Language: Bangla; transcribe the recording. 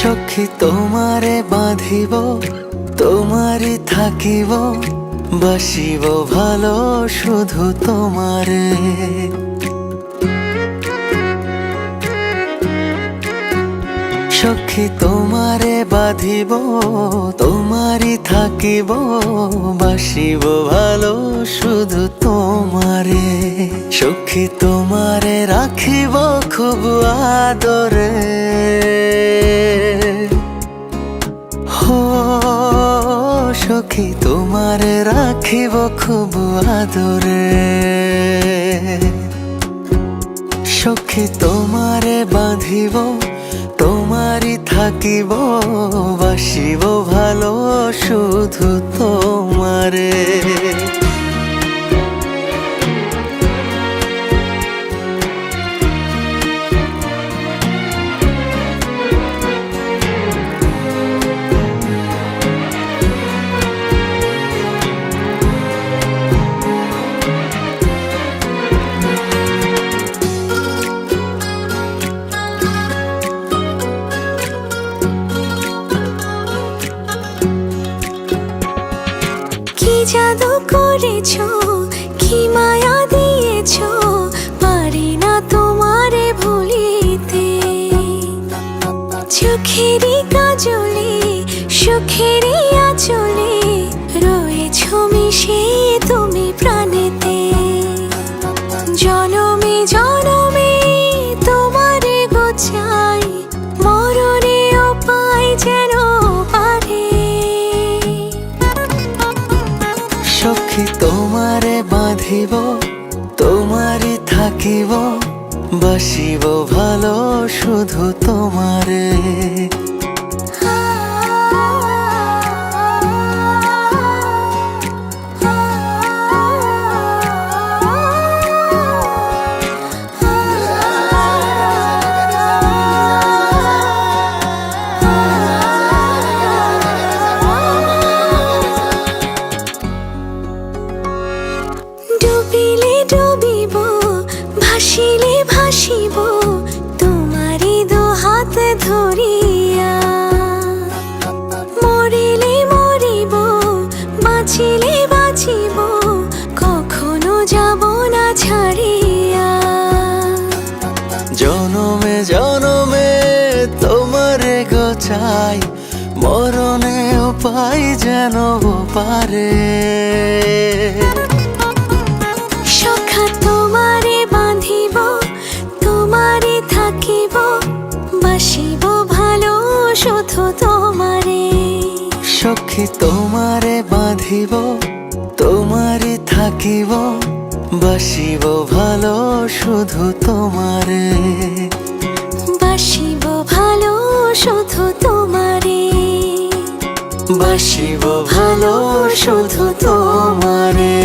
সখী তোমারে বাঁধিব, তোমারই থাকিব, বাসিব ভালো শুধু তোমারে। সখী তোমারে বাঁধিব, তোমারই থাকিব, বাসিব ভালো শুধু তোমারে। সখী তোমারে রাখিব খুব আদরে, হো সখী তোমারে রাখিব খুব আদরে। সখী তোমারে বাঁধিব, তোমারই থাকিব, বাসিব ভালো শুধু তোমারে। জাদু করেছো, কি মায়া দিয়েছো, পারি না তোমারে ভুলিতে। চোখেরই কাজলে, সুখেরই আঁচলে, রয়েছো মিশে তুমি প্রাণেতে। জনমে জনমে তোমারে গোছাই, মরণেও পাই যেন পারে। সখী তোমারে বাঁধিব, তোমারই থাকিব, বাসিব ভালো শুধু তোমারে। ডুবিলে ডুবিব, ভাসিলে ভাসিব, তোমারই দুহাত ধরিয়া। মরিলে মরিব, বাঁচিলে বাঁচিব, কখনো যাব না ছাড়িয়া। জনমে জনমে তোমারে গোছাই, মরণেও পাই যেন পারে। সখা তোমারে বাঁধিব, তোমারে থাকিব, বাসিব ভালো শুধু তোমারে। সখী তোমারে বাঁধিব, তোমারই থাকিব, বাসিব ভালো শুধু তোমারে। বাসিব ভালো শুধু তোমারে, বাসিব ভালো শুধু তোমারে।